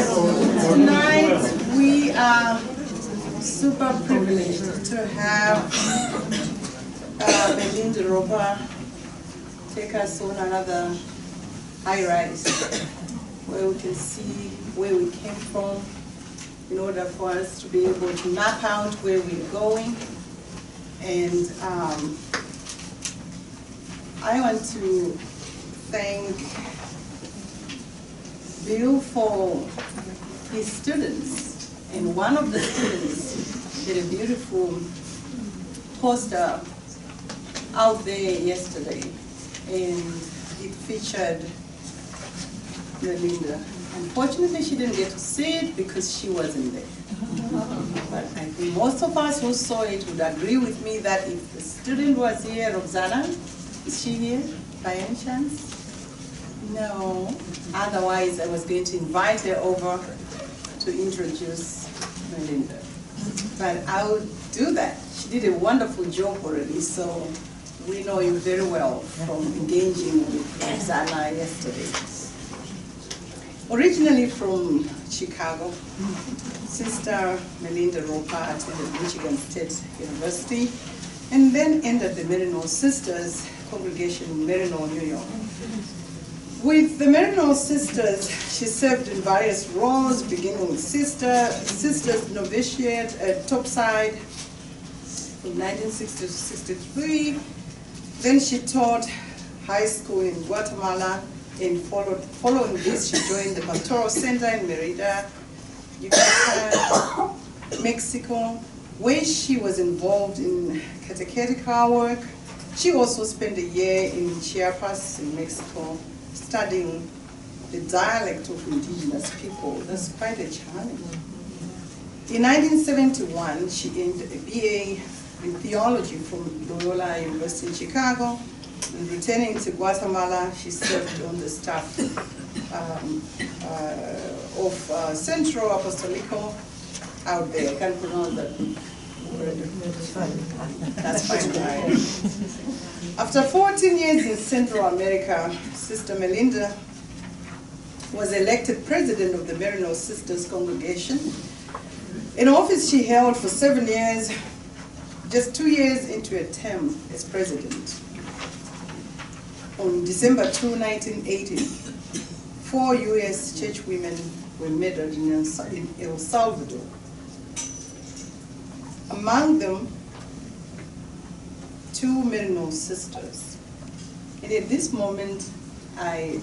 Tonight we are super privileged to have Melinda Roper take us on another high rise where we can see where we came from in order for us to be able to map out where we're going. And I want to thank Bill for his students. And one of the students did a beautiful poster out there yesterday, and it featured Melinda. Unfortunately, she didn't get to see it because she wasn't there. But I think most of us who saw it would agree with me that if the student was here, Roxana, is she here by any chance? No. Otherwise, I was going to invite her over to introduce Melinda. But I'll do that. She did a wonderful job already, so we know you very well from engaging with Roxana yesterday. Originally from Chicago, Sister Melinda Roper attended Michigan State University and then entered the Maryknoll Sisters congregation in Maryknoll, New York. With the Maryknoll Sisters, she served in various roles, beginning with Sisters Novitiate at Topside from 1960 to 63. Then she taught high school in Guatemala, and following this, she joined the Pastoral Center in Merida, Yucatan, Mexico, where she was involved in catechetical work. She also spent a year in Chiapas in Mexico, studying the dialect of indigenous people. That's quite a challenge. In 1971, she earned a BA in theology from Loyola University in Chicago. And returning to Guatemala, she served on the staff of Centro Apostolico out there. I can't pronounce that word. That's fine. After 14 years in Central America, Sister Melinda was elected president of the Maryknoll Sisters Congregation, an office she held for 7 years, just 2 years into a term as president. On December 2, 1980, 4 U.S. church women were murdered in El Salvador. Among them, 2 Maryknoll sisters. And at this moment, I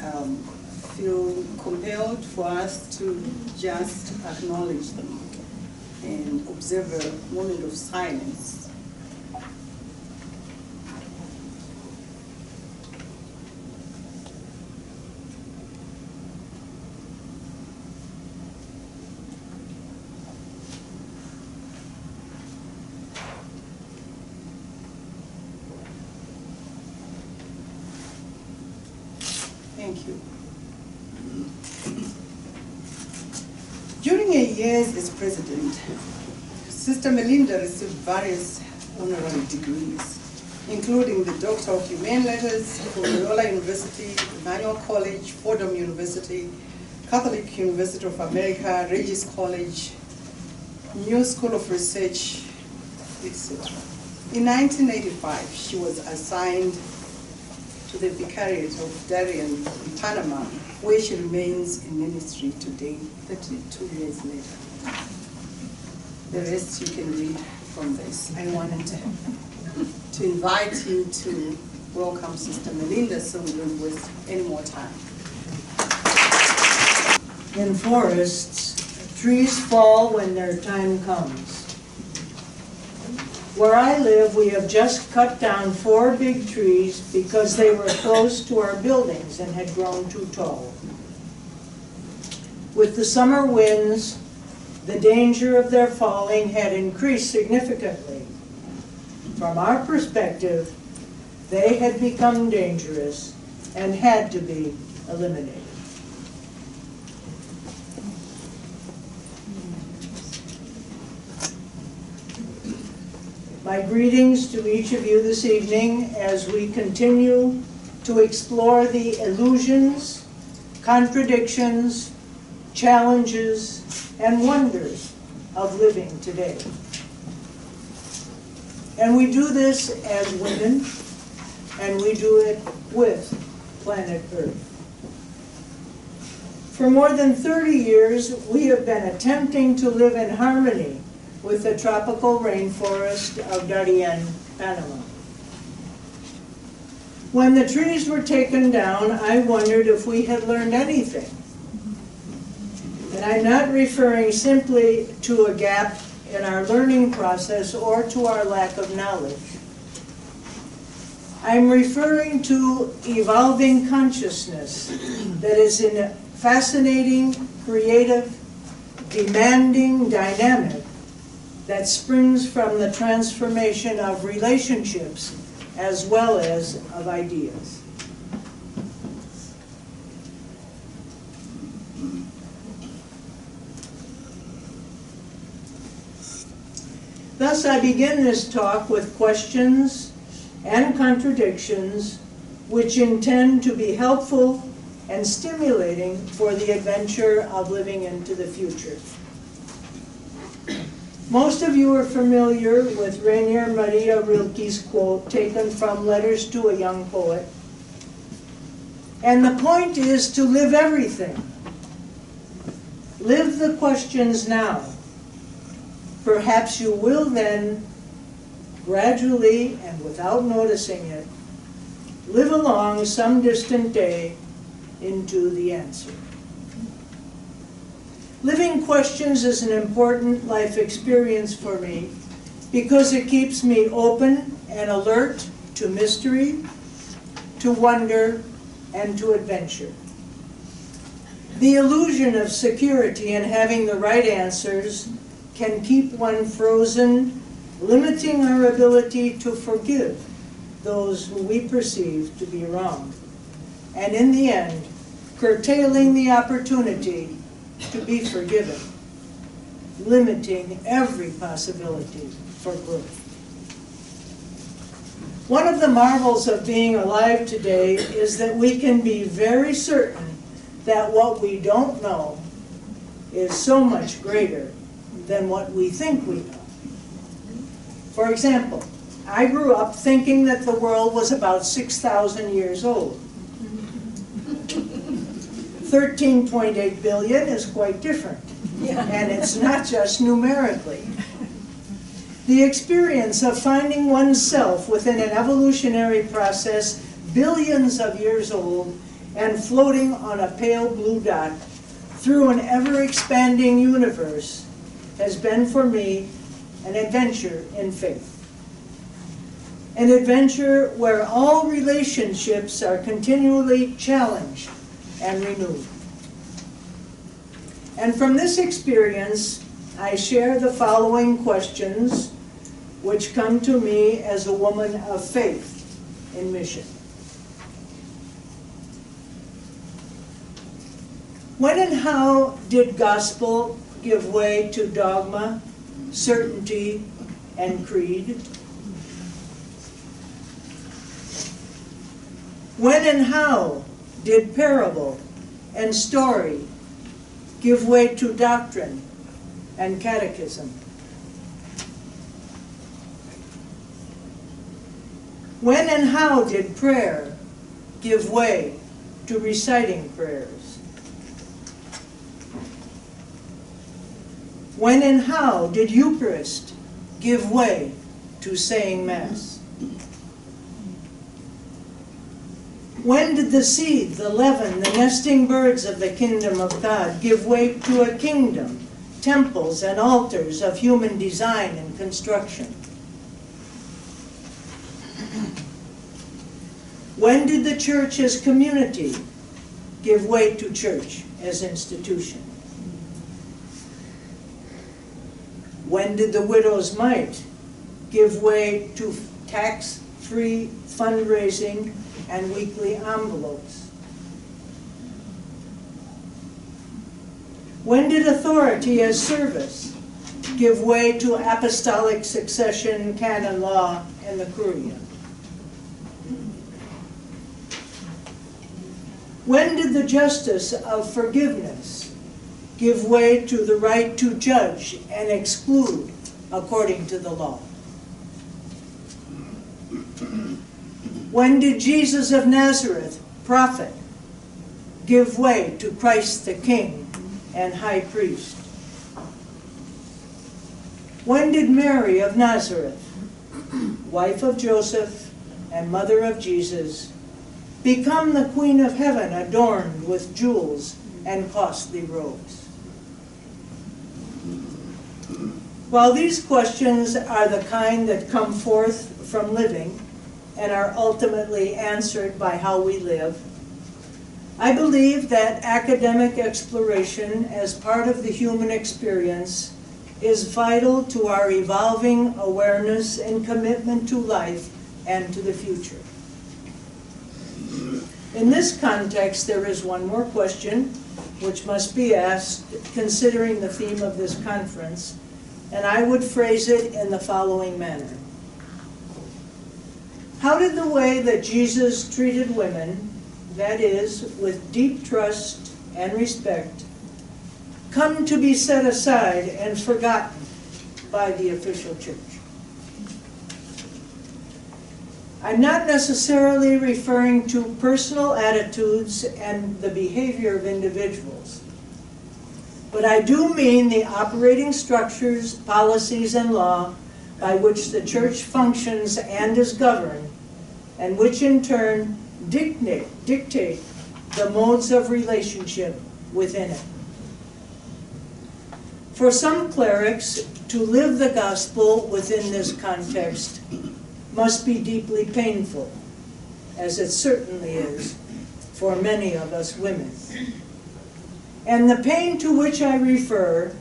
feel compelled for us to just acknowledge them and observe a moment of silence. Thank you. During her years as president, Sister Melinda received various honorary degrees, including the Doctor of Humane Letters from Loyola University, Emmanuel College, Fordham University, Catholic University of America, Regis College, New School of Research, etc. In 1985, she was assigned to the Vicariate of Darién in Panama, where she remains in ministry today, 32 years later. The rest you can read from this. I wanted to invite you to welcome Sister Melinda so we don't waste any more time. In forests, trees fall when their time comes. Where I live, we have just cut down 4 big trees because they were close to our buildings and had grown too tall. With the summer winds, the danger of their falling had increased significantly. From our perspective, they had become dangerous and had to be eliminated. My greetings to each of you this evening as we continue to explore the illusions, contradictions, challenges, and wonders of living today. And we do this as women, and we do it with planet Earth. For more than 30 years, we have been attempting to live in harmony with the tropical rainforest of Darién, Panama. When the trees were taken down, I wondered if we had learned anything. And I'm not referring simply to a gap in our learning process or to our lack of knowledge. I'm referring to evolving consciousness that is in a fascinating, creative, demanding dynamic that springs from the transformation of relationships as well as of ideas. Thus, I begin this talk with questions and contradictions which intend to be helpful and stimulating for the adventure of living into the future. Most of you are familiar with Rainier Maria Rilke's quote taken from Letters to a Young Poet. And the point is to live everything. Live the questions now. Perhaps you will then, gradually and without noticing it, live along some distant day into the answer. Living questions is an important life experience for me because it keeps me open and alert to mystery, to wonder, and to adventure. The illusion of security and having the right answers can keep one frozen, limiting our ability to forgive those who we perceive to be wrong, and in the end, curtailing the opportunity to be forgiven, limiting every possibility for growth. One of the marvels of being alive today is that we can be very certain that what we don't know is so much greater than what we think we know. For example, I grew up thinking that the world was about 6,000 years old. 13.8 billion is quite different, and it's not just numerically. The experience of finding oneself within an evolutionary process billions of years old and floating on a pale blue dot through an ever-expanding universe has been for me an adventure in faith. An adventure where all relationships are continually challenged and renewed. And from this experience, I share the following questions which come to me as a woman of faith in mission. When and how did gospel give way to dogma, certainty, and creed? When and how did parable and story give way to doctrine and catechism? When and how did prayer give way to reciting prayers? When and how did Eucharist give way to saying Mass? When did the seed, the leaven, the nesting birds of the kingdom of God give way to a kingdom, temples, and altars of human design and construction? When did the church as community give way to church as institution? When did the widow's mite give way to tax-free fundraising and weekly envelopes? When did authority as service give way to apostolic succession, canon law, and the Curia? When did the justice of forgiveness give way to the right to judge and exclude according to the law? When did Jesus of Nazareth, prophet, give way to Christ the King and High Priest? When did Mary of Nazareth, wife of Joseph and mother of Jesus, become the Queen of Heaven adorned with jewels and costly robes? While these questions are the kind that come forth from living and are ultimately answered by how we live, I believe that academic exploration as part of the human experience is vital to our evolving awareness and commitment to life and to the future. In this context, there is one more question which must be asked considering the theme of this conference, and I would phrase it in the following manner. How did the way that Jesus treated women, that is, with deep trust and respect, come to be set aside and forgotten by the official church? I'm not necessarily referring to personal attitudes and the behavior of individuals, but I do mean the operating structures, policies, and law by which the church functions and is governed, and which in turn dictate the modes of relationship within it. For some clerics, to live the gospel within this context must be deeply painful, as it certainly is for many of us women. And the pain to which I refer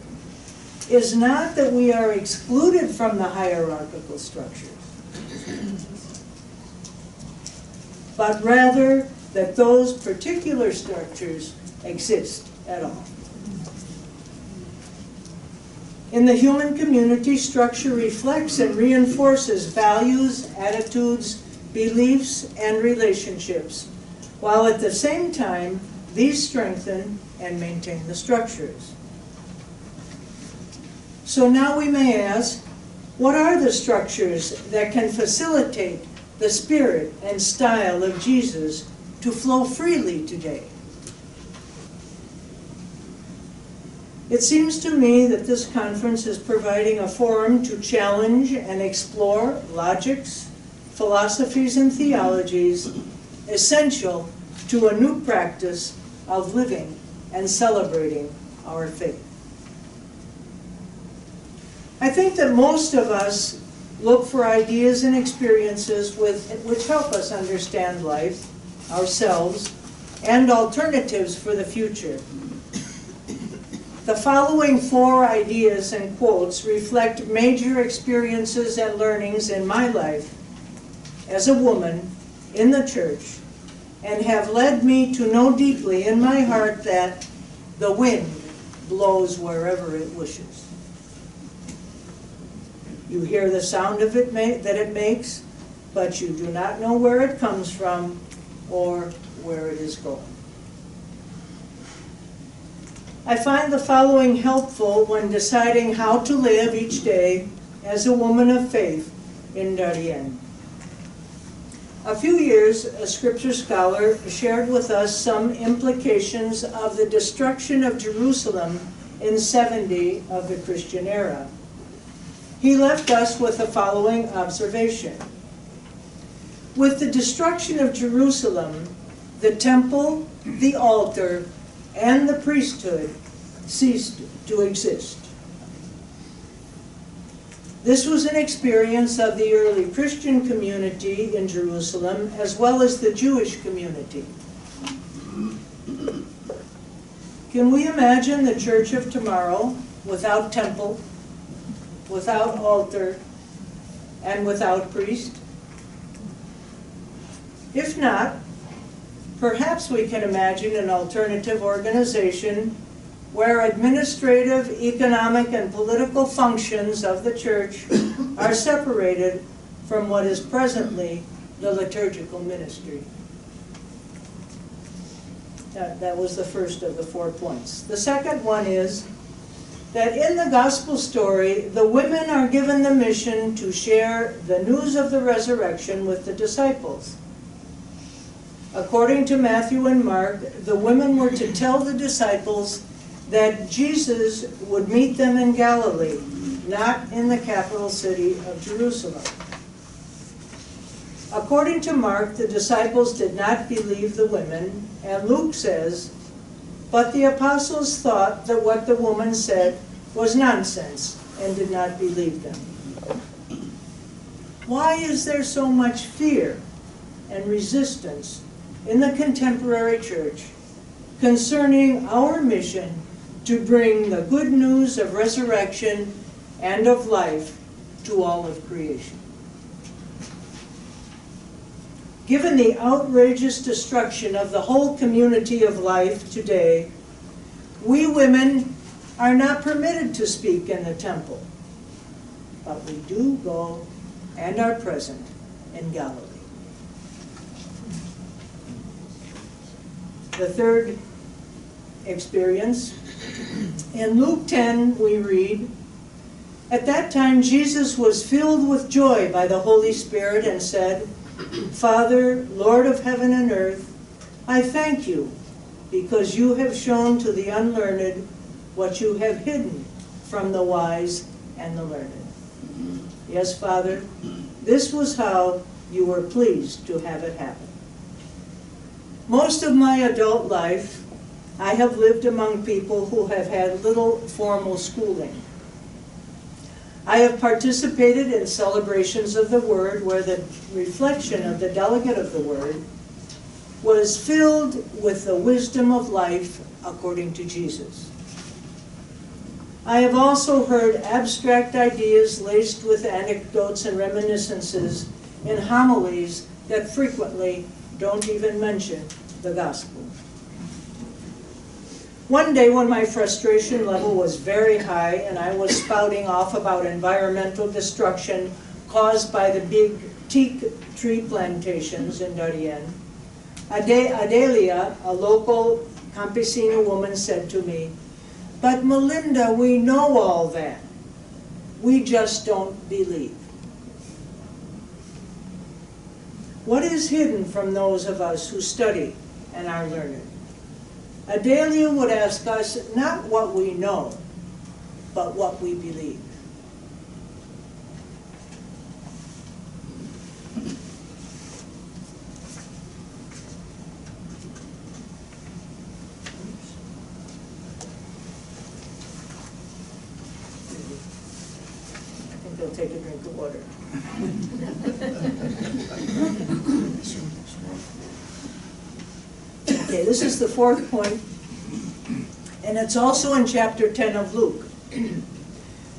is not that we are excluded from the hierarchical structures, but rather that those particular structures exist at all. In the human community, structure reflects and reinforces values, attitudes, beliefs, and relationships, while at the same time, these strengthen and maintain the structures. So now we may ask, what are the structures that can facilitate the spirit and style of Jesus to flow freely today? It seems to me that this conference is providing a forum to challenge and explore logics, philosophies, and theologies essential to a new practice of living and celebrating our faith. I think that most of us look for ideas and experiences which help us understand life, ourselves, and alternatives for the future. The following 4 ideas and quotes reflect major experiences and learnings in my life as a woman in the church, and have led me to know deeply in my heart that the wind blows wherever it wishes. You hear the sound of it that it makes, but you do not know where it comes from or where it is going. I find the following helpful when deciding how to live each day as a woman of faith in Darién. A few years, a scripture scholar shared with us some implications of the destruction of Jerusalem in 70 of the Christian era. He left us with the following observation. With the destruction of Jerusalem, the temple, the altar, and the priesthood ceased to exist. This was an experience of the early Christian community in Jerusalem as well as the Jewish community. Can we imagine the church of tomorrow without temple, without altar, and without priest? If not, perhaps we can imagine an alternative organization where administrative, economic, and political functions of the church are separated from what is presently the liturgical ministry. That was the first of the 4 points. The second one is that in the gospel story, the women are given the mission to share the news of the resurrection with the disciples. According to Matthew and Mark, the women were to tell the disciples that Jesus would meet them in Galilee, not in the capital city of Jerusalem. According to Mark, the disciples did not believe the women, and Luke says, "But the apostles thought that what the woman said was nonsense and did not believe them." Why is there so much fear and resistance in the contemporary church concerning our mission to bring the good news of resurrection and of life to all of creation? Given the outrageous destruction of the whole community of life today, we women are not permitted to speak in the temple, but we do go and are present in Galilee. The third experience, in Luke 10 we read, "At that time Jesus was filled with joy by the Holy Spirit and said, 'Father, Lord of heaven and earth, I thank you because you have shown to the unlearned what you have hidden from the wise and the learned.'" Yes, Father, this was how you were pleased to have it happen. Most of my adult life, I have lived among people who have had little formal schooling. I have participated in celebrations of the Word where the reflection of the delegate of the Word was filled with the wisdom of life according to Jesus. I have also heard abstract ideas laced with anecdotes and reminiscences in homilies that frequently don't even mention the gospel. One day when my frustration level was very high and I was spouting off about environmental destruction caused by the big teak tree plantations in Darién, Adelia, a local campesina woman, said to me, "But Melinda, we know all that. We just don't believe." What is hidden from those of us who study and are learned? Adelia would ask us not what we know, but what we believe. I think they'll take a drink of water. Okay, this is the fourth point, and it's also in chapter 10 of Luke.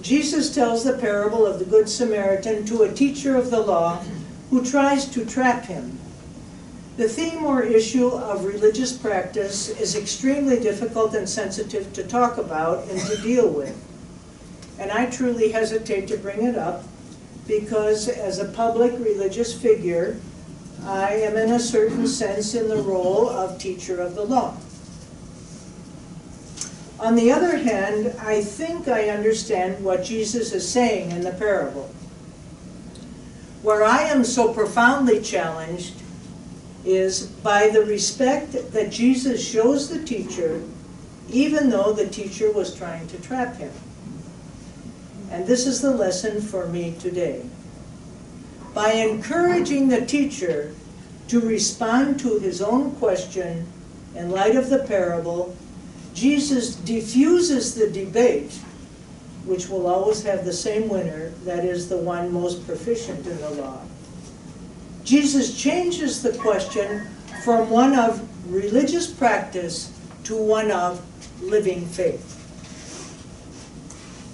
Jesus tells the parable of the Good Samaritan to a teacher of the law who tries to trap him. The theme or issue of religious practice is extremely difficult and sensitive to talk about and to deal with. And I truly hesitate to bring it up because as a public religious figure, I am in a certain sense in the role of teacher of the law. On the other hand, I think I understand what Jesus is saying in the parable. Where I am so profoundly challenged is by the respect that Jesus shows the teacher, even though the teacher was trying to trap him. And this is the lesson for me today. By encouraging the teacher to respond to his own question in light of the parable, Jesus diffuses the debate, which will always have the same winner, that is the one most proficient in the law. Jesus changes the question from one of religious practice to one of living faith.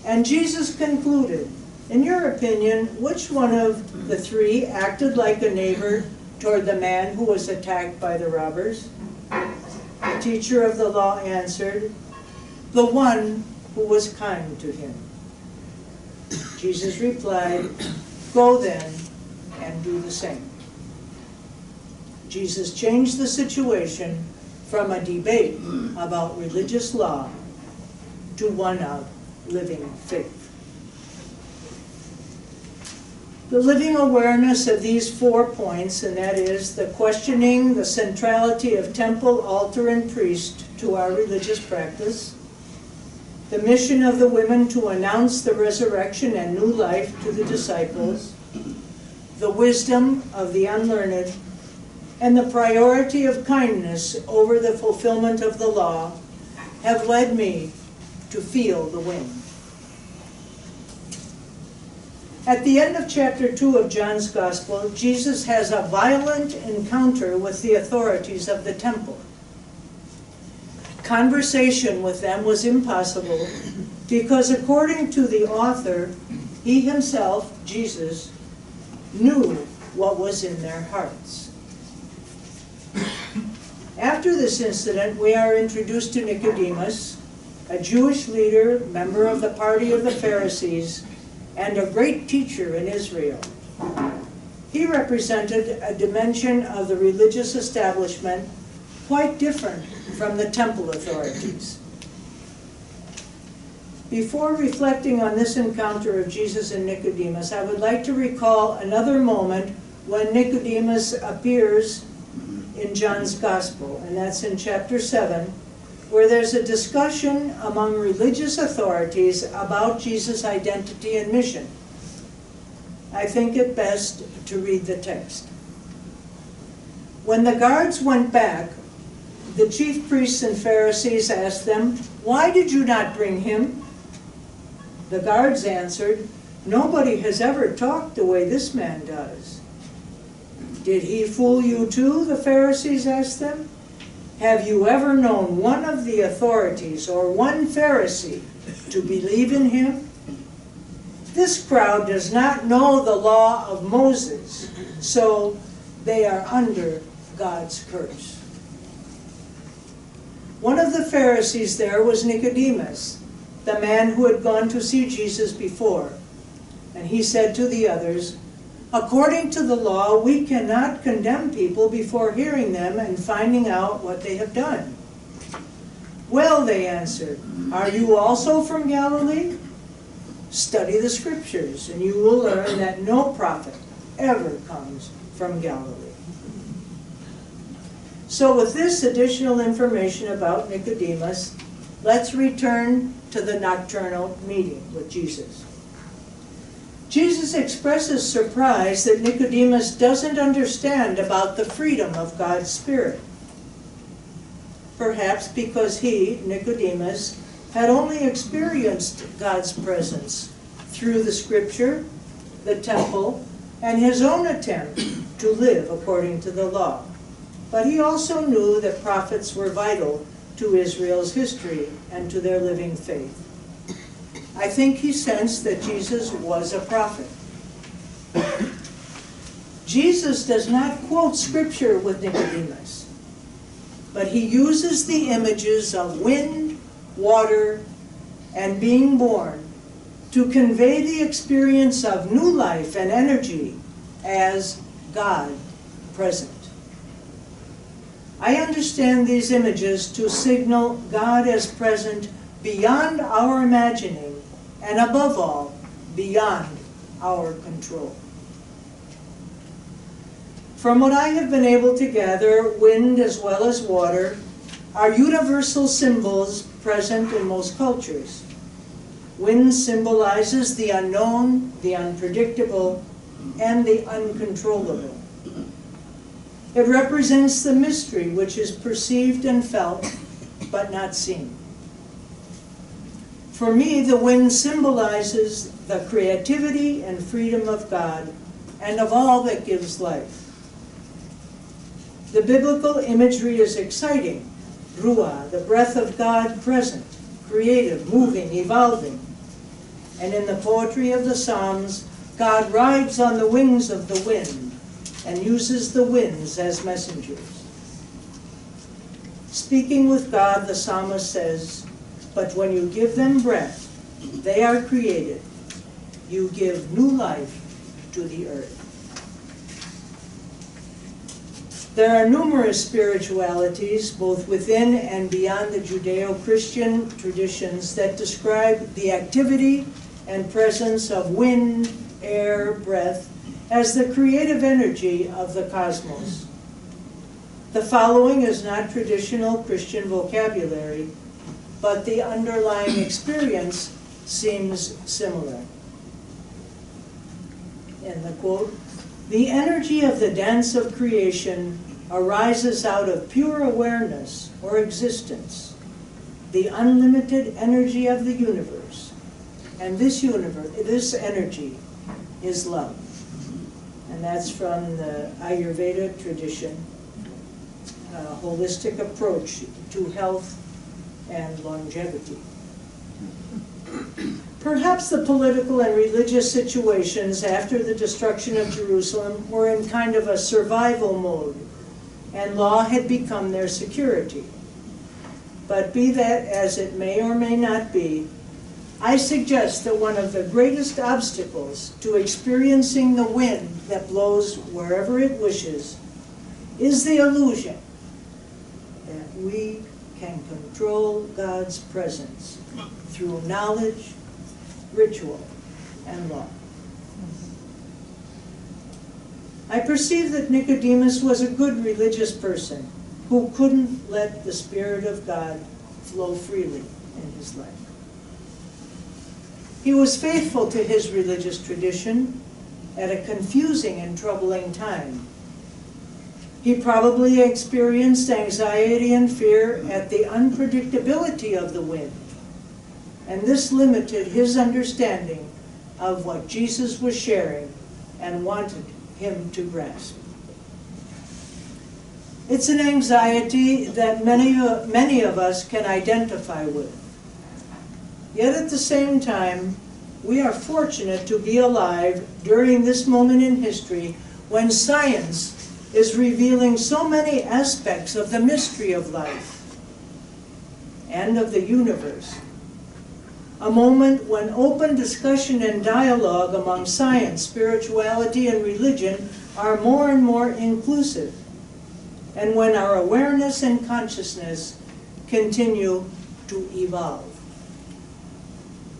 And Jesus concluded, in your opinion, which one of the three acted like a neighbor toward the man who was attacked by the robbers? The teacher of the law answered, the one who was kind to him. Jesus replied, go then and do the same. Jesus changed the situation from a debate about religious law to one of living faith. The living awareness of these 4 points, and that is the questioning the centrality of temple, altar, and priest to our religious practice, the mission of the women to announce the resurrection and new life to the disciples, the wisdom of the unlearned, and the priority of kindness over the fulfillment of the law have led me to feel the wind. At the end of chapter 2 of John's Gospel, Jesus has a violent encounter with the authorities of the temple. Conversation with them was impossible because, according to the author, he himself, Jesus, knew what was in their hearts. After this incident, we are introduced to Nicodemus, a Jewish leader, member of the party of the Pharisees, and a great teacher in Israel. He represented a dimension of the religious establishment quite different from the temple authorities. Before reflecting on this encounter of Jesus and Nicodemus, I would like to recall another moment when Nicodemus appears in John's Gospel, and that's in chapter 7, where there's a discussion among religious authorities about Jesus' identity and mission. I think it best to read the text. When the guards went back, the chief priests and Pharisees asked them, "Why did you not bring him?" The guards answered, "Nobody has ever talked the way this man does." "Did he fool you too?" the Pharisees asked them. "Have you ever known one of the authorities or one Pharisee to believe in him? This crowd does not know the law of Moses, so they are under God's curse." One of the Pharisees there was Nicodemus, the man who had gone to see Jesus before. And he said to the others, "According to the law, we cannot condemn people before hearing them and finding out what they have done." "Well," they answered, "are you also from Galilee? Study the scriptures, and you will learn that no prophet ever comes from Galilee." So with this additional information about Nicodemus, let's return to the nocturnal meeting with Jesus. Jesus expresses surprise that Nicodemus doesn't understand about the freedom of God's Spirit. Perhaps because he, Nicodemus, had only experienced God's presence through the Scripture, the temple, and his own attempt to live according to the law. But he also knew that prophets were vital to Israel's history and to their living faith. I think he sensed that Jesus was a prophet. Jesus does not quote Scripture with Nicodemus, but he uses the images of wind, water, and being born to convey the experience of new life and energy as God present. I understand these images to signal God as present beyond our imagining, and above all, beyond our control. From what I have been able to gather, wind as well as water are universal symbols present in most cultures. Wind symbolizes the unknown, the unpredictable, and the uncontrollable. It represents the mystery which is perceived and felt, but not seen. For me, the wind symbolizes the creativity and freedom of God and of all that gives life. The biblical imagery is exciting. Ruah, the breath of God present, creative, moving, evolving. And in the poetry of the Psalms, God rides on the wings of the wind and uses the winds as messengers. Speaking with God, the psalmist says, "But when you give them breath, they are created. You give new life to the earth." There are numerous spiritualities, both within and beyond the Judeo-Christian traditions, that describe the activity and presence of wind, air, breath as the creative energy of the cosmos. The following is not traditional Christian vocabulary, but the underlying experience seems similar. In the quote, "The energy of the dance of creation arises out of pure awareness or existence, the unlimited energy of the universe. And this energy is love." And that's from the Ayurveda tradition, a holistic approach to health and longevity. Perhaps the political and religious situations after the destruction of Jerusalem were in kind of a survival mode, and law had become their security. But be that as it may or may not be, I suggest that one of the greatest obstacles to experiencing the wind that blows wherever it wishes is the illusion that we can control God's presence through knowledge, ritual, and law. I perceive that Nicodemus was a good religious person who couldn't let the Spirit of God flow freely in his life. He was faithful to his religious tradition at a confusing and troubling time. He probably experienced anxiety and fear at the unpredictability of the wind, and this limited his understanding of what Jesus was sharing and wanted him to grasp. It's an anxiety that many of us can identify with. Yet at the same time, we are fortunate to be alive during this moment in history when science is revealing so many aspects of the mystery of life and of the universe. A moment when open discussion and dialogue among science, spirituality, and religion are more and more inclusive, and when our awareness and consciousness continue to evolve.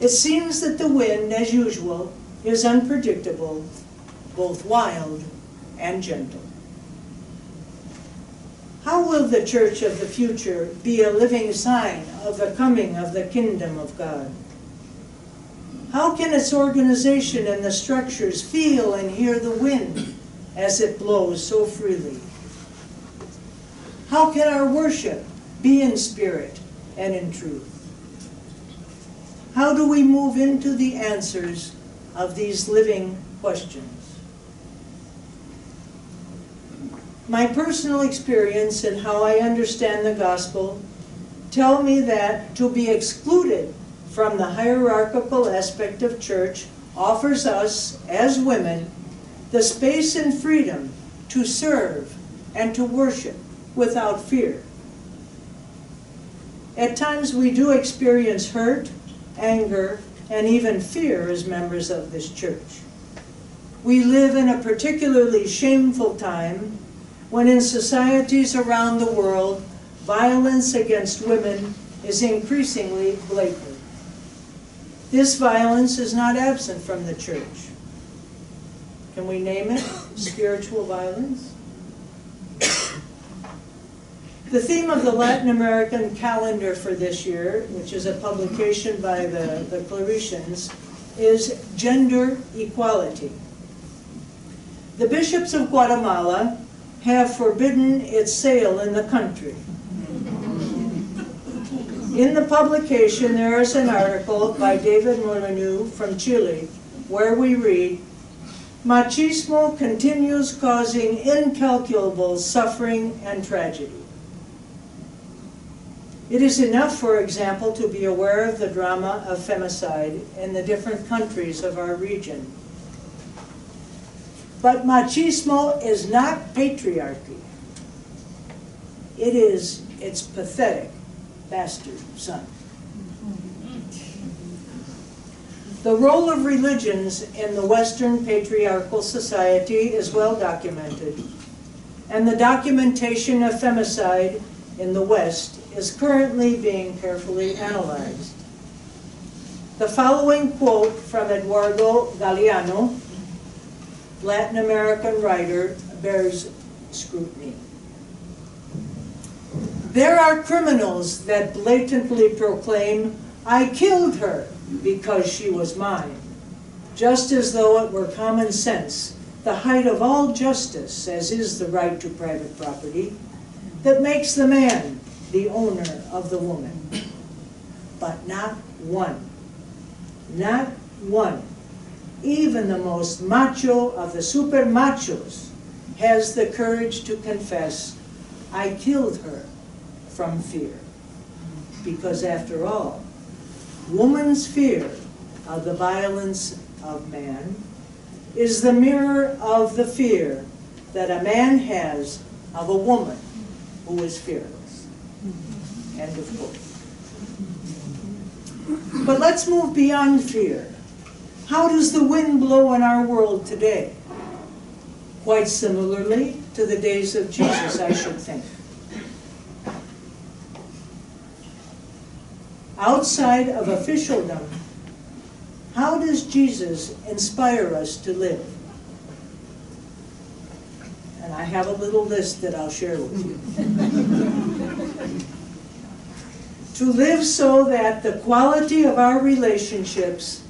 It seems that the wind, as usual, is unpredictable, both wild and gentle. How will the church of the future be a living sign of the coming of the kingdom of God? How can its organization and the structures feel and hear the wind as it blows so freely? How can our worship be in spirit and in truth? How do we move into the answers of these living questions? My personal experience and how I understand the gospel tell me that to be excluded from the hierarchical aspect of church offers us, as women, the space and freedom to serve and to worship without fear. At times we do experience hurt, anger, and even fear as members of this church. We live in a particularly shameful time when in societies around the world, violence against women is increasingly blatant. This violence is not absent from the church. Can we name it? Spiritual violence? The theme of the Latin American calendar for this year, which is a publication by the Claretians, is gender equality. The bishops of Guatemala have forbidden its sale in the country. In the publication, there is an article by David Molyneux from Chile, where we read, "Machismo continues causing incalculable suffering and tragedy." It is enough, for example, to be aware of the drama of femicide in the different countries of our region. But machismo is not patriarchy. It is its pathetic bastard son. The role of religions in the Western patriarchal society is well documented. and the documentation of femicide in the West is currently being carefully analyzed. The following quote from Eduardo Galeano, Latin American writer, bears scrutiny. There are criminals that blatantly proclaim, "I killed her because she was mine," just as though it were common sense, the height of all justice, as is the right to private property, that makes the man the owner of the woman. But not one, even the most macho of the super machos, has the courage to confess, "I killed her," from fear. Because after all, woman's fear of the violence of man is the mirror of the fear that a man has of a woman who is fearless. End of quote. But let's move beyond fear. How does the wind blow in our world today? Quite similarly to the days of Jesus, I should think. Outside of officialdom, how does Jesus inspire us to live? And I have a little list that I'll share with you. To live so that the quality of our relationships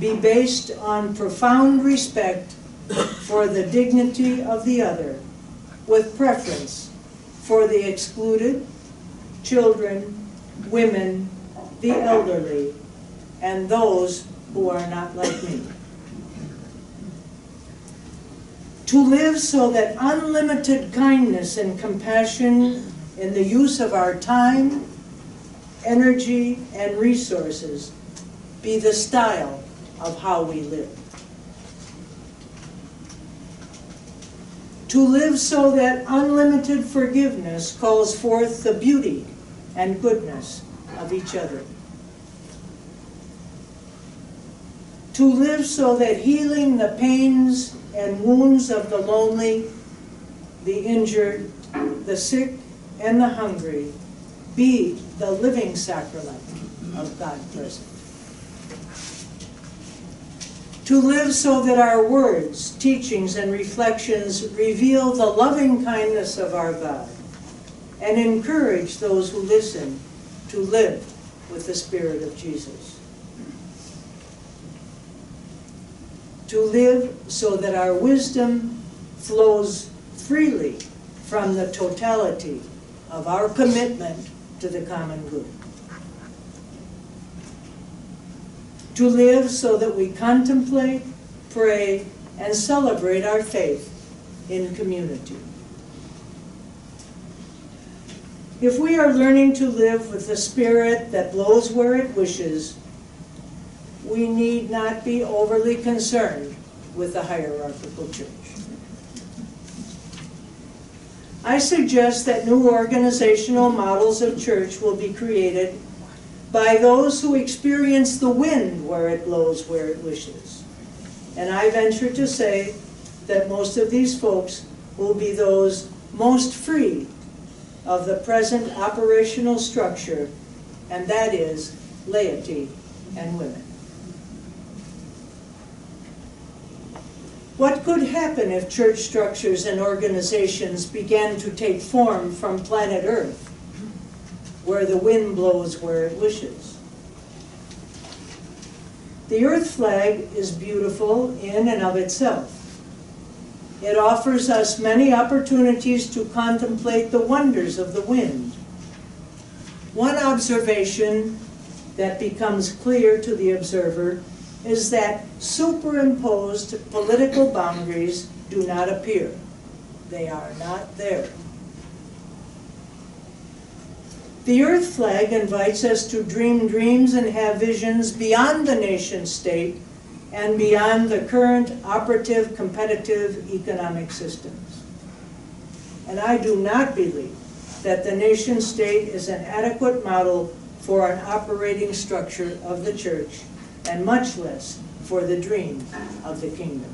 be based on profound respect for the dignity of the other, with preference for the excluded, children, women, the elderly, and those who are not like me. To live so that unlimited kindness and compassion in the use of our time, energy, and resources be the style of how we live. To live so that unlimited forgiveness calls forth the beauty and goodness of each other. To live so that healing the pains and wounds of the lonely, the injured, the sick, and the hungry be the living sacrament of God present. To live so that our words, teachings, and reflections reveal the loving kindness of our God and encourage those who listen to live with the Spirit of Jesus. To live so that our wisdom flows freely from the totality of our commitment to the common good. To live so that we contemplate, pray, and celebrate our faith in community. If we are learning to live with the Spirit that blows where it wishes, we need not be overly concerned with the hierarchical church. I suggest that new organizational models of church will be created by those who experience the wind where it blows where it wishes. And I venture to say that most of these folks will be those most free of the present operational structure, and that is laity and women. What could happen if church structures and organizations began to take form from planet Earth, where the wind blows where it wishes? The Earth flag is beautiful in and of itself. It offers us many opportunities to contemplate the wonders of the wind. One observation that becomes clear to the observer is that superimposed political boundaries do not appear. They are not there. The Earth flag invites us to dream dreams and have visions beyond the nation state and beyond the current operative competitive economic systems. And I do not believe that the nation state is an adequate model for an operating structure of the church, and much less for the dream of the kingdom.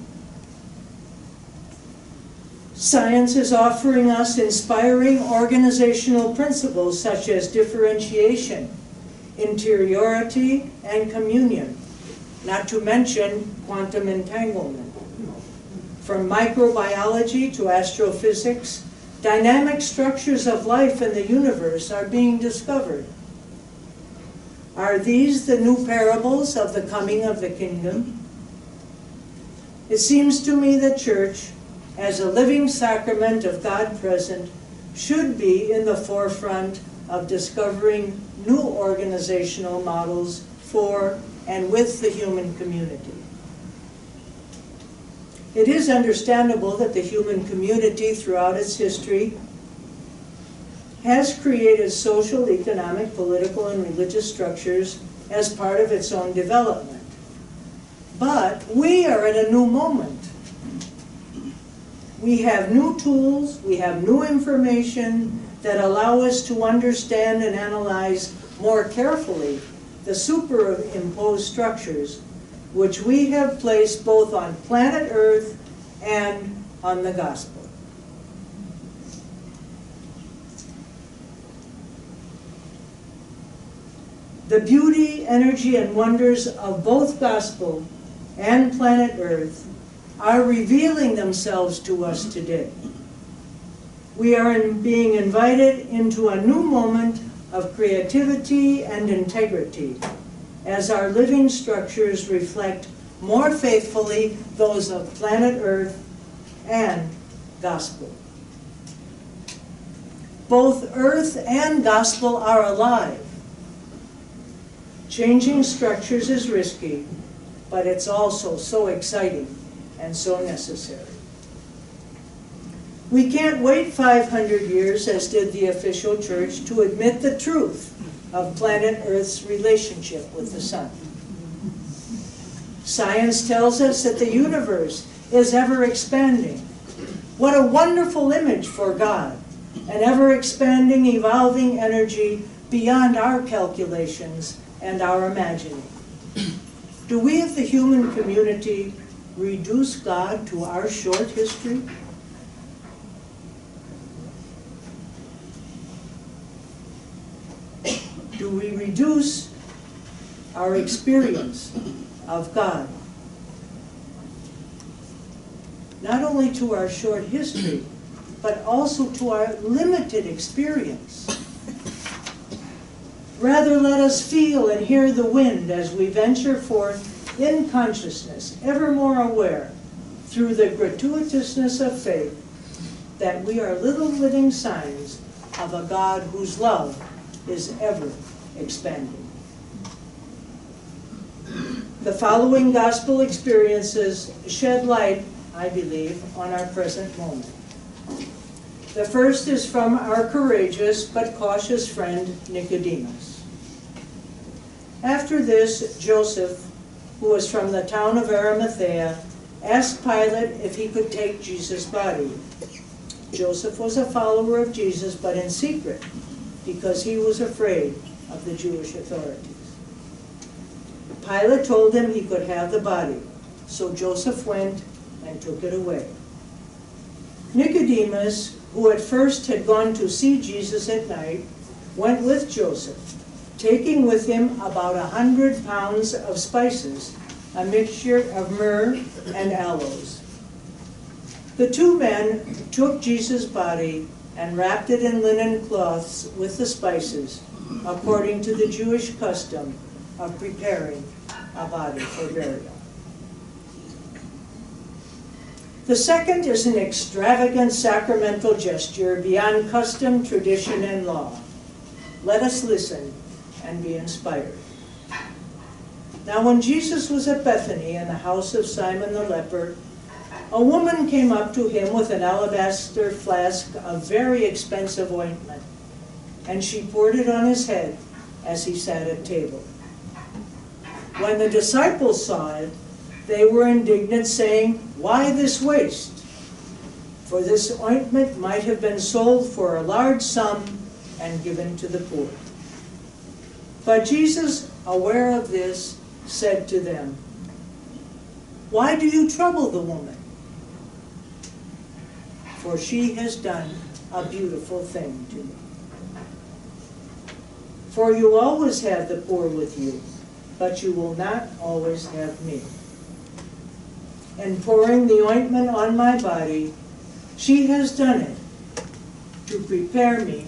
Science is offering us inspiring organizational principles such as differentiation, interiority, and communion, not to mention quantum entanglement. From microbiology to astrophysics, dynamic structures of life in the universe are being discovered. Are these the new parables of the coming of the kingdom? It seems to me that church, as a living sacrament of God present, should be in the forefront of discovering new organizational models for and with the human community. It is understandable that the human community throughout its history has created social, economic, political, and religious structures as part of its own development. But we are in a new moment. We have new tools, we have new information that allow us to understand and analyze more carefully the superimposed structures which we have placed both on planet Earth and on the gospel. The beauty, energy, and wonders of both gospel and planet Earth are revealing themselves to us today. We are being invited into a new moment of creativity and integrity as our living structures reflect more faithfully those of planet Earth and gospel. Both Earth and gospel are alive. Changing structures is risky, but it's also so exciting and so necessary. We can't wait 500 years, as did the official church, to admit the truth of planet Earth's relationship with the sun. Science tells us that the universe is ever expanding. What a wonderful image for God, an ever expanding, evolving energy beyond our calculations and our imagining. Do we as the human community reduce God to our short history? Do we reduce our experience of God not only to our short history, but also to our limited experience? Rather, let us feel and hear the wind as we venture forth in consciousness, ever more aware, through the gratuitousness of faith, that we are little living signs of a God whose love is ever expanding. The following gospel experiences shed light, I believe, on our present moment. The first is from our courageous but cautious friend Nicodemus. After this, Joseph, who was from the town of Arimathea, asked Pilate if he could take Jesus' body. Joseph was a follower of Jesus, but in secret, because he was afraid of the Jewish authorities. Pilate told him he could have the body, so Joseph went and took it away. Nicodemus, who at first had gone to see Jesus at night, went with Joseph, taking with him about 100 pounds of spices, a mixture of myrrh and aloes. The two men took Jesus' body and wrapped it in linen cloths with the spices, according to the Jewish custom of preparing a body for burial. The second is an extravagant sacramental gesture beyond custom, tradition, and law. Let us listen and be inspired. Now, when Jesus was at Bethany in the house of Simon the leper, a woman came up to him with an alabaster flask of very expensive ointment, and she poured it on his head as he sat at table. When the disciples saw it, they were indignant, saying, "Why this waste? For this ointment might have been sold for a large sum and given to the poor." But Jesus, aware of this, said to them, "Why do you trouble the woman? for she has done a beautiful thing to me. For you always have the poor with you, but you will not always have me. And pouring the ointment on my body, she has done it to prepare me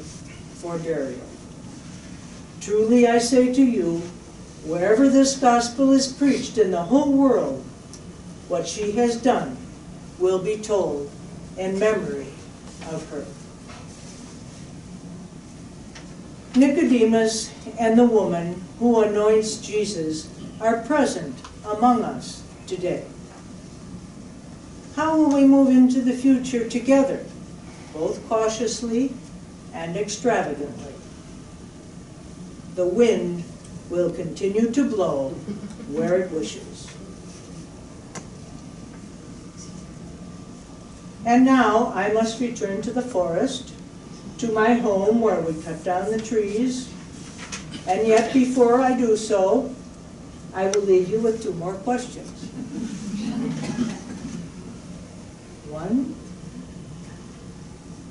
for burial. Truly I say to you, wherever this gospel is preached in the whole world, what she has done will be told in memory of her. Nicodemus and the woman who anoints Jesus are present among us today. How will we move into the future together, both cautiously and extravagantly? The wind will continue to blow where it wishes. And now I must return to the forest, to my home where we cut down the trees. And yet before I do so, I will leave you with 2 more questions. One,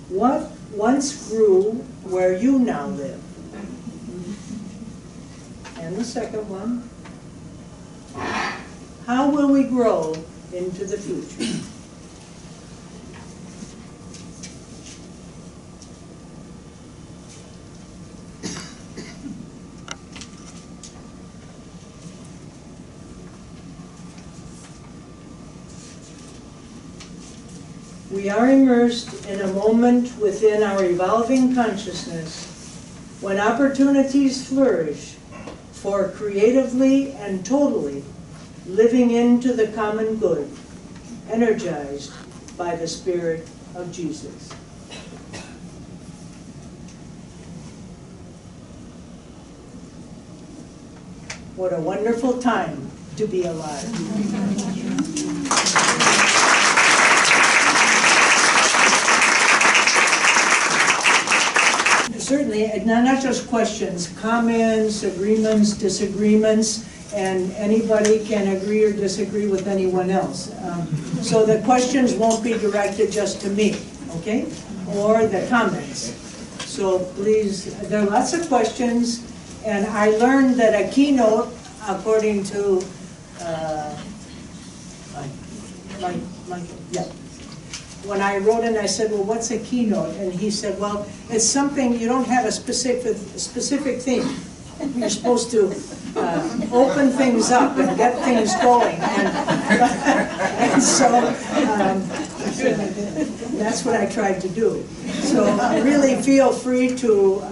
what once grew where you now live? And the second one, how will we grow into the future? We are immersed in a moment within our evolving consciousness when opportunities flourish for creatively and totally living into the common good, energized by the Spirit of Jesus. What a wonderful time to be alive. Certainly, not just questions, comments, agreements, disagreements, and anybody can agree or disagree with anyone else. So the questions won't be directed just to me, okay? Or the comments. So please, there are lots of questions, and I learned that a keynote, according to when I wrote it, I said, well, what's a keynote? And he said, well, it's something, you don't have a specific theme. You're supposed to open things up and get things going. And so that's what I tried to do. So really feel free to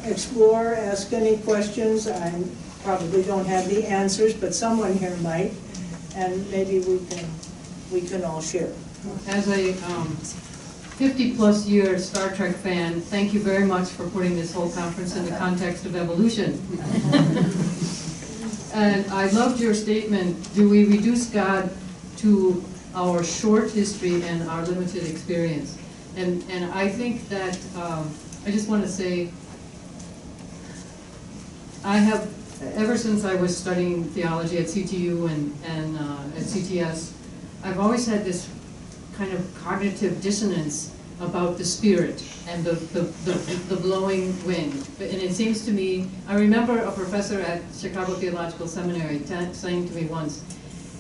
explore, ask any questions. I probably don't have the answers, but someone here might. And maybe we can all share. As a 50-plus year Star Trek fan, thank you very much for putting this whole conference in the context of evolution. And I loved your statement, do we reduce God to our short history and our limited experience? And I think that, I just want to say, I have, ever since I was studying theology at CTU and at CTS, I've always had this kind of cognitive dissonance about the spirit and the blowing wind. And it seems to me, I remember a professor at Chicago Theological Seminary saying to me once,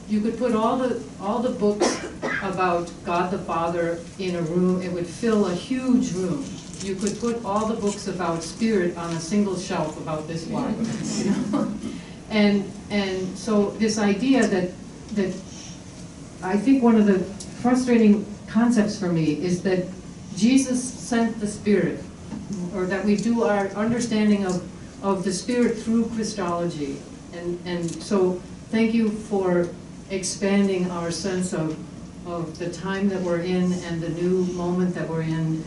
you could put all the books about God the Father in a room, it would fill a huge room. You could put all the books about spirit on a single shelf about this wide, you know? And so this idea that I think one of the frustrating concepts for me is that Jesus sent the Spirit, or that we do our understanding of the Spirit through Christology. And so thank you for expanding our sense of the time that we're in and the new moment that we're in,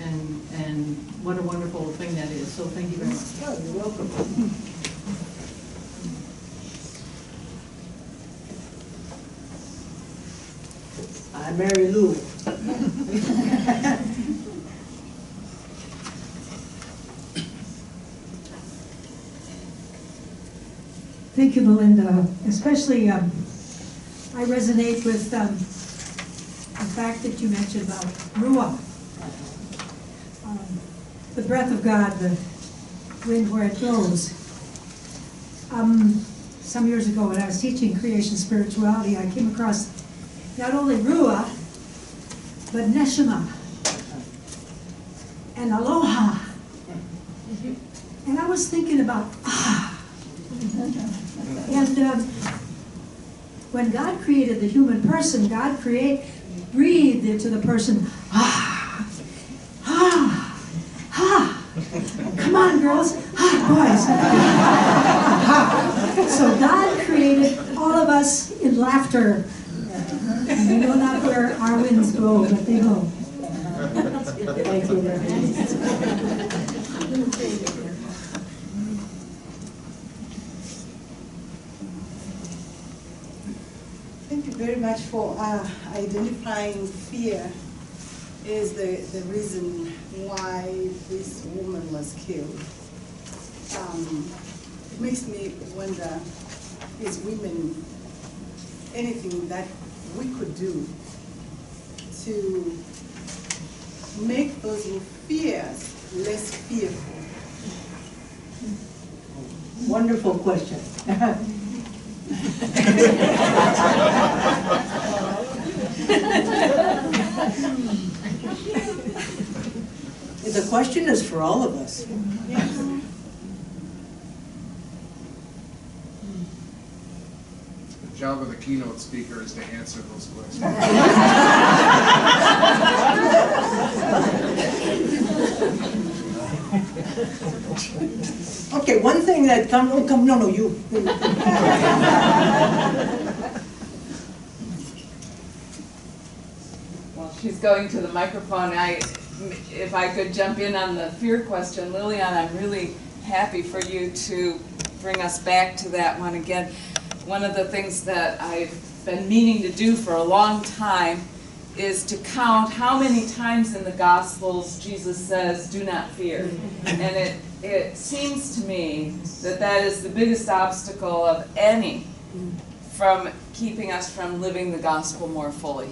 and what a wonderful thing that is. So thank you very much. Oh, you're welcome. I'm Mary Lou. Thank you, Melinda. Especially, I resonate with the fact that you mentioned about Ruach. The breath of God, the wind where it goes. Some years ago when I was teaching creation spirituality, I came across not only Ruah, but Neshama and Aloha. And I was thinking about And when God created the human person, God breathed into the person, come on, girls, boys. So God created all of us in laughter. And we know not where our winds go, but they go. Thank you very much. Thank you very much for identifying fear is the reason why this woman was killed. It makes me wonder, as women, anything that we could do to make those who fear less fearful. Wonderful question. The question is for all of us. Yes. The job of the keynote speaker is to answer those questions. Okay, one thing that no, you. Well, she's going to the microphone. If I could jump in on the fear question, Lillian, I'm really happy for you to bring us back to that one again. One of the things that I've been meaning to do for a long time is to count how many times in the Gospels Jesus says, "Do not fear." And it seems to me that that is the biggest obstacle of any from keeping us from living the gospel more fully.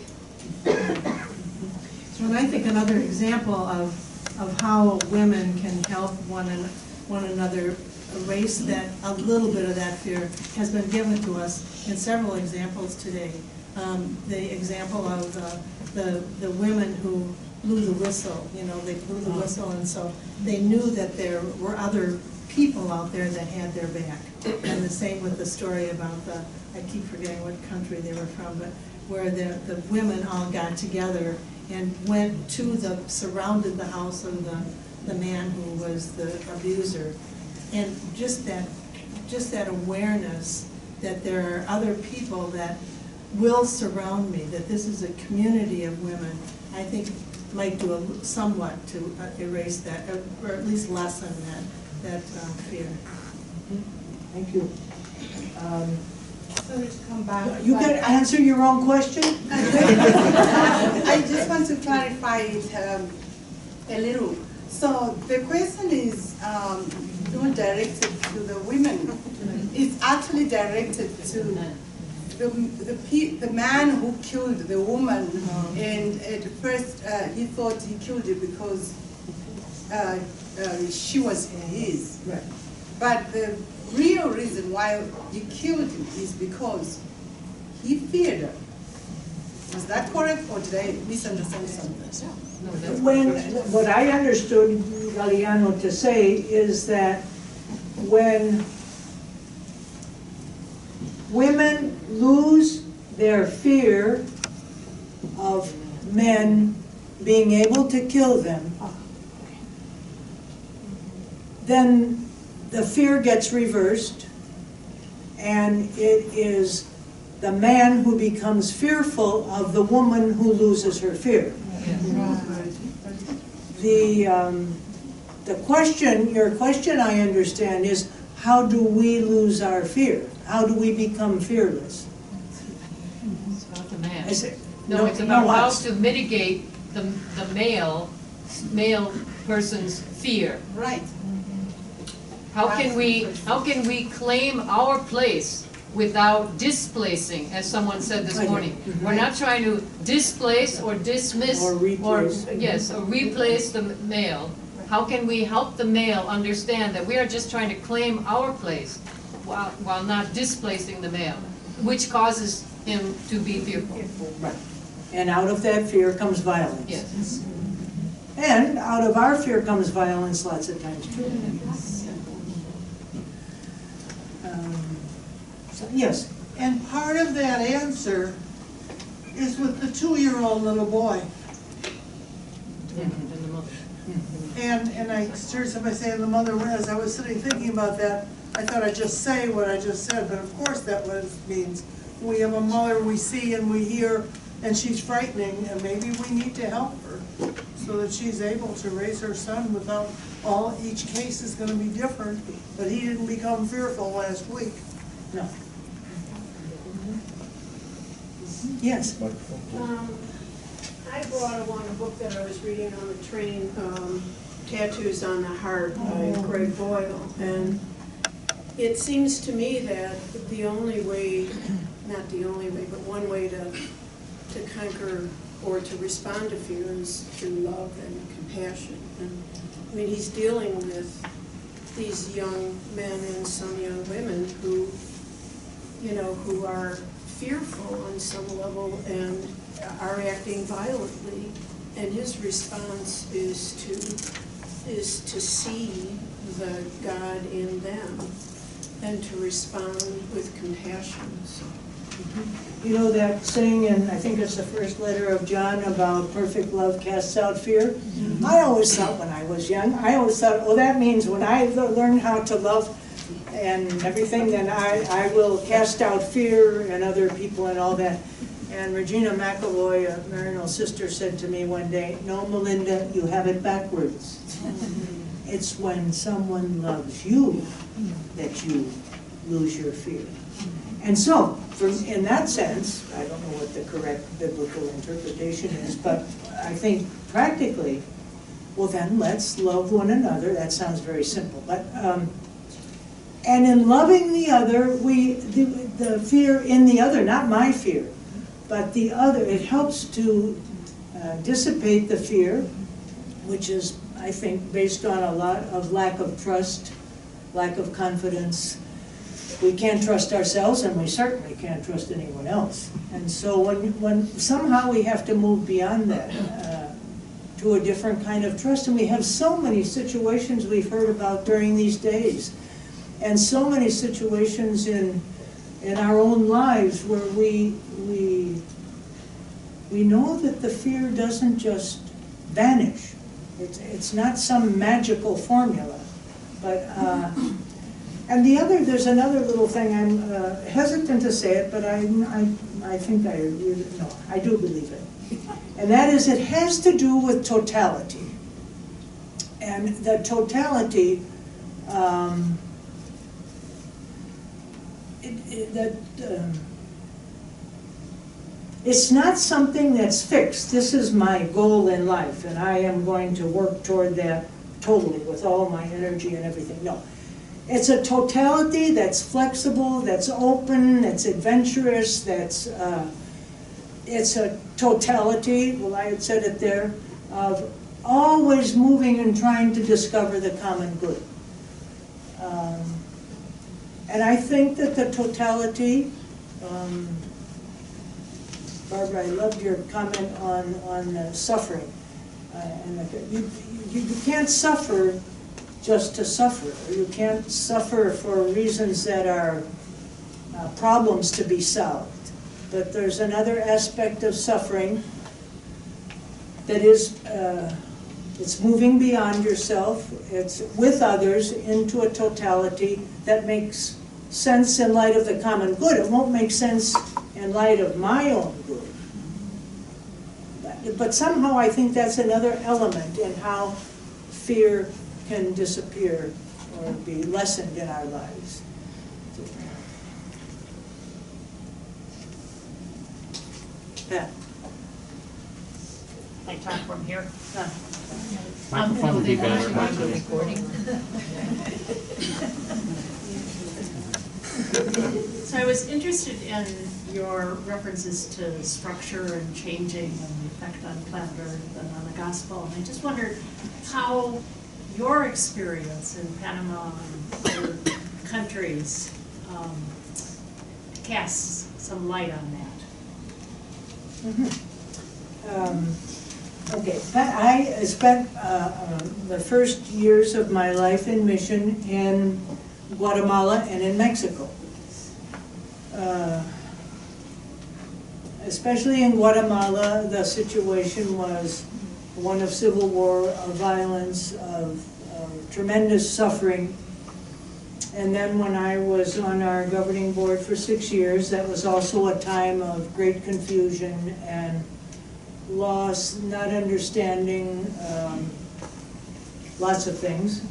So, and I think another example of how women can help one another erase that, a little bit of that fear, has been given to us in several examples today. The example of the women who blew the whistle, they blew the whistle, and so they knew that there were other people out there that had their back. And the same with the story about I keep forgetting what country they were from, but where the women all got together and went to surrounded the house of the man who was the abuser. And just that awareness that there are other people that will surround me, that this is a community of women, I think might do somewhat to erase that, or at least lessen that fear. Thank you. So to come back. You can answer your own question? I just want to clarify it a little. So the question is not directed to the women. It's actually directed to the man who killed the woman. And at first he thought he killed her because she was his. Right. But the real reason why he killed him is because he feared her. Was that correct, or did I misunderstand something? What I understood Galliano to say is that when women lose their fear of men being able to kill them, then the fear gets reversed, and it is the man who becomes fearful of the woman who loses her fear. Your question, I understand, is how do we lose our fear? How do we become fearless? It's about the man. No, it's about how to mitigate the male person's fear. Right. How can we claim our place without displacing, as someone said this morning. We're not trying to displace or dismiss Or replace. or replace the male. How can we help the male understand that we are just trying to claim our place while not displacing the male, which causes him to be fearful. Right. And out of that fear comes violence. Yes. And out of our fear comes violence lots of times too. So, yes. And part of that answer is with the 2-year-old little boy. And I seriously, by saying the mother, as I was sitting thinking about that, I thought I'd just say what I just said, but of course that means we have a mother we see and we hear, and she's frightening, and maybe we need to help her so that she's able to raise her son without each case is gonna be different, but he didn't become fearful last week. No. Yes. I brought along a book that I was reading on the train, Tattoos on the Heart by Greg Boyle, and it seems to me that the only way, not the only way, but one way to conquer or to respond to fear is through love and compassion. And I mean, he's dealing with these young men and some young women who, who are fearful on some level and are acting violently, and his response is to see the God in them and to respond with compassion. So. You know that saying, and I think it's the first letter of John about perfect love casts out fear? Mm-hmm. I always thought when I was young, oh, that means when I learn how to love and everything, then I will cast out fear and other people and all that. And Regina McElroy, a Maryknoll sister, said to me one day, "No, Melinda, you have it backwards. It's when someone loves you that you lose your fear." And so, in that sense, I don't know what the correct biblical interpretation is, but I think practically, well then, let's love one another. That sounds very simple. But and in loving the other, the fear in the other, not my fear, but the other, it helps to dissipate the fear, which is, I think, based on a lot of lack of trust, lack of confidence. We can't trust ourselves, and we certainly can't trust anyone else. And so when somehow we have to move beyond that to a different kind of trust, and we have so many situations we've heard about during these days, and so many situations in our own lives where we know that the fear doesn't just vanish. It's not some magical formula, but and there's another little thing. I'm hesitant to say it, but I think I do believe it, and that is it has to do with totality, and the totality. It's not something that's fixed. This is my goal in life, and I am going to work toward that totally with all my energy and everything. No. It's a totality that's flexible, that's open, that's adventurous, it's a totality, well, I had said it there, of always moving and trying to discover the common good. And I think that the totality, Barbara, I loved your comment on suffering. And you can't suffer just to suffer. You can't suffer for reasons that are problems to be solved. But there's another aspect of suffering that is, it's moving beyond yourself. It's with others into a totality that makes sense in light of the common good. It won't make sense in light of my own good. But somehow I think that's another element in how fear can disappear or be lessened in our lives. Pat. I talk from here. Microphone would be better. So I was interested in your references to structure and changing and the effect on planet Earth and on the gospel. And I just wondered how your experience in Panama and other countries casts some light on that. Okay, I spent the first years of my life in mission in Guatemala and in Mexico. Especially in Guatemala, the situation was one of civil war, of violence, of tremendous suffering. And then when I was on our governing board for 6 years, that was also a time of great confusion and loss, not understanding lots of things,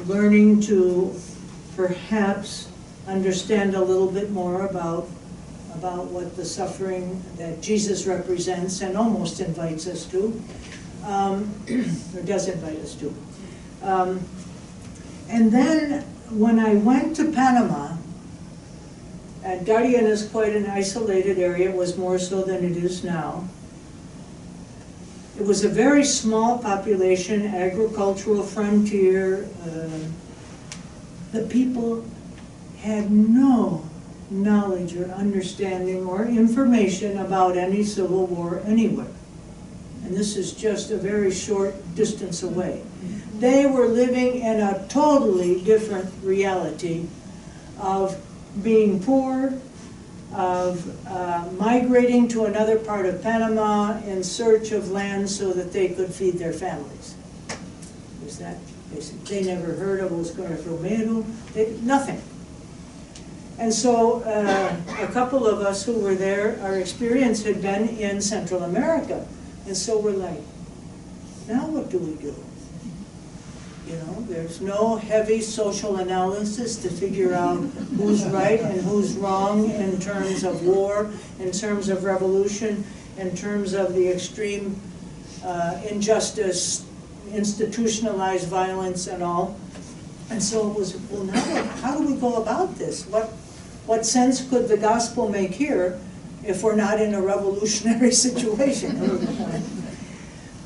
learning to perhaps understand a little bit more about what the suffering that Jesus represents and almost invites us to, or does invite us to. And then when I went to Panama, and Darién is quite an isolated area, it was more so than it is now. It was a very small population, agricultural frontier. The people had no knowledge or understanding or information about any civil war anywhere. And this is just a very short distance away. They were living in a totally different reality of being poor, of migrating to another part of Panama in search of land so that they could feed their families. Was that basic? They never heard of Oscar Romero, nothing. And so a couple of us who were there, our experience had been in Central America. And so we're like, now what do we do? You know, there's no heavy social analysis to figure out who's right and who's wrong in terms of war, in terms of revolution, in terms of the extreme injustice, institutionalized violence and all. And so it was, well, now how do we go about this? What sense could the gospel make here if we're not in a revolutionary situation?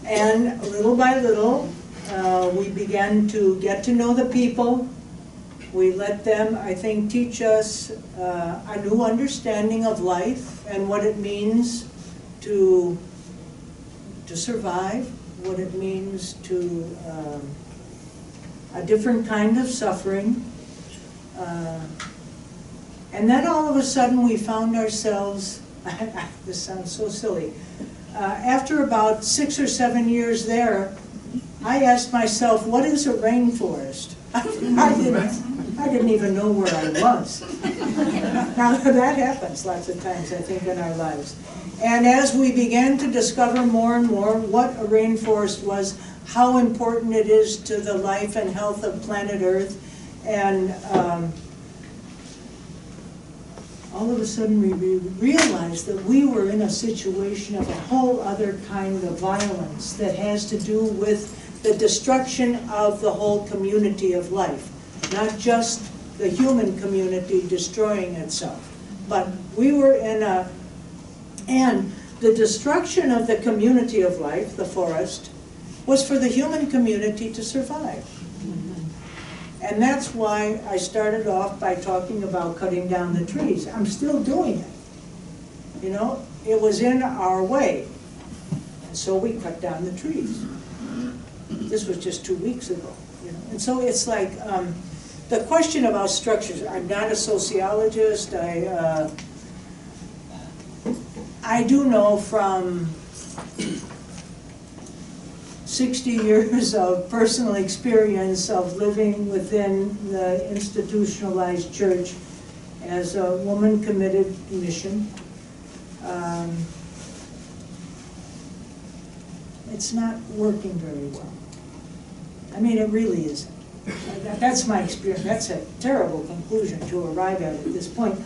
And little by little, we began to get to know the people. We let them, I think, teach us a new understanding of life and what it means to survive, what it means to a different kind of suffering. And then all of a sudden we found ourselves, this sounds so silly, after about 6 or 7 years there, I asked myself, what is a rainforest? I didn't even know where I was. Now that happens lots of times, I think, in our lives. And as we began to discover more and more what a rainforest was, how important it is to the life and health of planet Earth, and all of a sudden we realized that we were in a situation of a whole other kind of violence that has to do with the destruction of the whole community of life, not just the human community destroying itself. But we were in and the destruction of the community of life, the forest, was for the human community to survive. And that's why I started off by talking about cutting down the trees. I'm still doing it. You know, it was in our way. And so we cut down the trees. This was just 2 weeks ago. You know? And so it's like, the question about structures, I'm not a sociologist. I do know from 60 years of personal experience of living within the institutionalized church as a woman committed to mission. It's not working very well. I mean, it really isn't. That's my experience. That's a terrible conclusion to arrive at this point.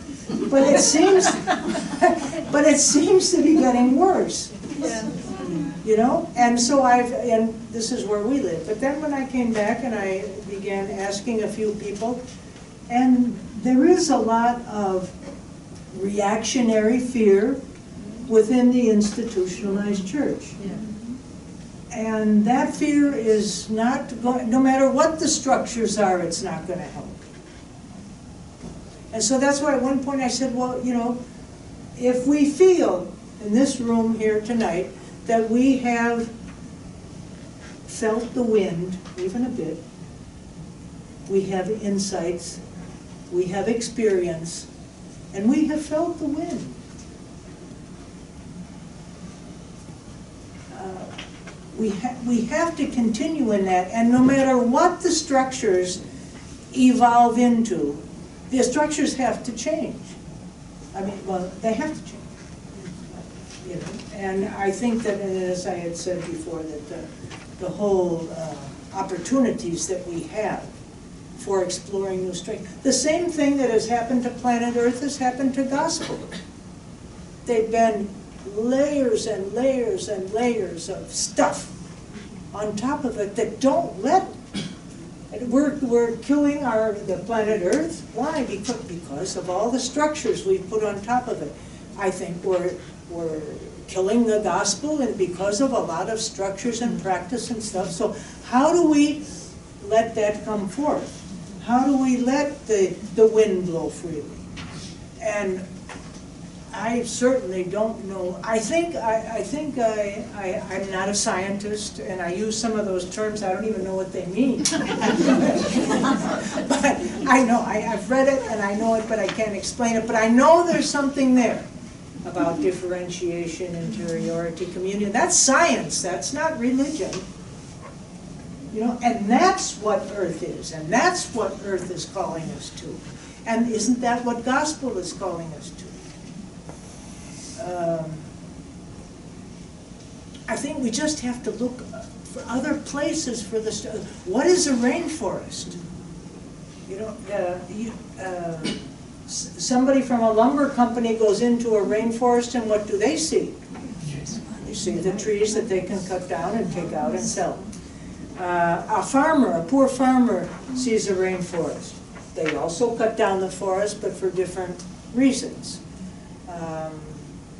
But it seems, to be getting worse. Yeah. You know, and so and this is where we live. But then when I came back and I began asking a few people, And there is a lot of reactionary fear within the institutionalized church. And that fear is not going, no matter what the structures are, it's not going to help. And so that's why at one point I said, well, you know, if we feel in this room here tonight that we have felt the wind, even a bit, we have insights, we have experience, and we have felt the wind. We have to continue in that, and no matter what the structures evolve into, the structures have to change. I mean, well, they have to change. You know, and I think that, and as I had said before, that the whole opportunities that we have for exploring new strength. The same thing that has happened to planet Earth has happened to gospel. They've been layers and layers and layers of stuff on top of it that don't let it. We're killing the planet Earth. Why? Because of all the structures we've put on top of it. I think we're killing the gospel, and because of a lot of structures and practice and stuff. So how do we let that come forth? How do we let the wind blow freely? And I certainly don't know. I'm not a scientist, and I use some of those terms. I don't even know what they mean. But I know, I've read it and I know it, but I can't explain it. But I know there's something there about differentiation, interiority, communion. That's science. That's not religion. You know, and that's what Earth is, and that's what Earth is calling us to. And isn't that what gospel is calling us to? I think we just have to look for other places for this. What is a rainforest? You know, somebody from a lumber company goes into a rainforest, and what do they see? They see the trees that they can cut down and take out and sell. A farmer, a poor farmer, sees a rainforest. They also cut down the forest, but for different reasons.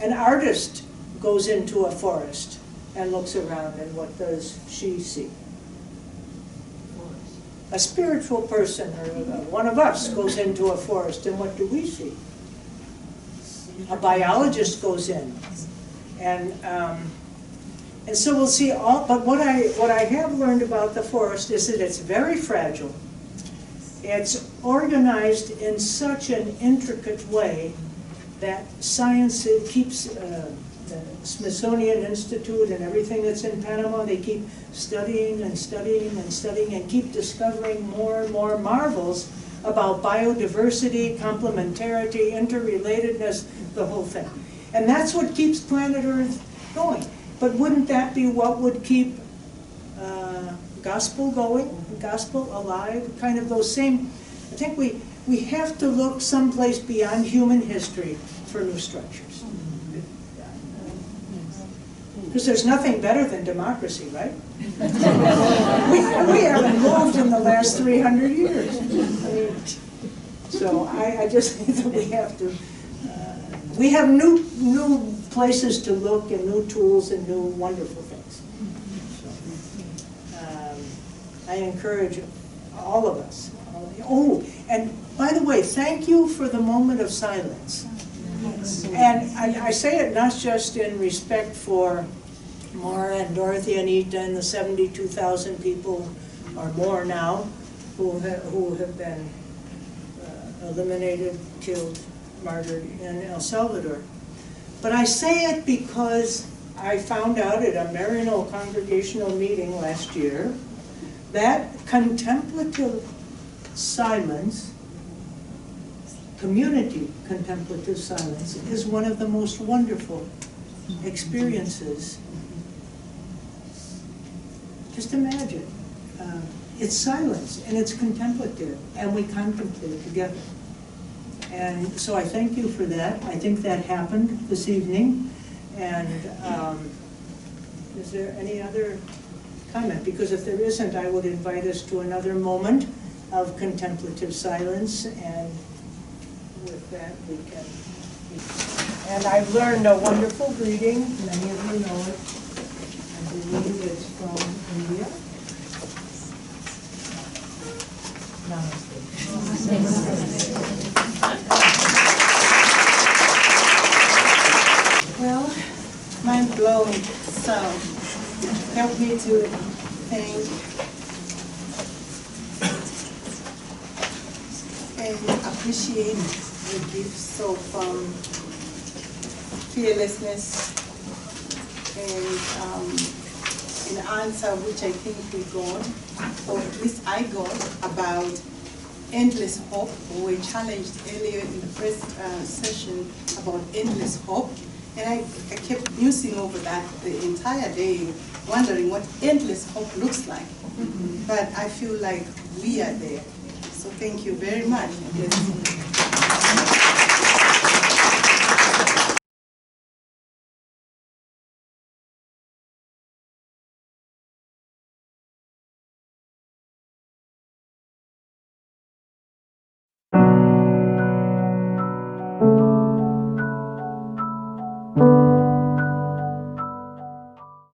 An artist goes into a forest and looks around, and what does she see? A spiritual person, or one of us, goes into a forest, and what do we see? A biologist goes in, and so we'll see all. But what I have learned about the forest is that it's very fragile. It's organized in such an intricate way that science keeps, the Smithsonian Institute and everything that's in Panama, they keep studying and studying and studying and keep discovering more and more marvels about biodiversity, complementarity, interrelatedness, the whole thing. And that's what keeps planet Earth going. But wouldn't that be what would keep gospel going, gospel alive, kind of those same, I think we have to look someplace beyond human history for new structures. Because there's nothing better than democracy, right? we haven't moved in the last 300 years. I mean, so I just think that we have to, we have new places to look and new tools and new wonderful things. I encourage all of us. Oh, and by the way, thank you for the moment of silence. And I say it not just in respect for Maura and Dorothy and Ita and the 72,000 people or more now who have been eliminated, killed, martyred in El Salvador. But I say it because I found out at a Maryknoll congregational meeting last year that contemplative silence, community contemplative silence, is one of the most wonderful experiences. Just imagine, it's silence and it's contemplative, and we contemplate together. And so I thank you for that. I think that happened this evening. And is there any other comment? Because if there isn't, I would invite us to another moment of contemplative silence, and with that we can. And I've learned a wonderful greeting, many of you know it. I believe it's from India. Namaste. Well, mind blowing. So, help me to thank and appreciate the gifts of fearlessness and an answer which I think we got, or at least I got, about endless hope. We were challenged earlier in the first session about endless hope. And I kept musing over that the entire day, wondering what endless hope looks like. But I feel like we are there. So thank you very much.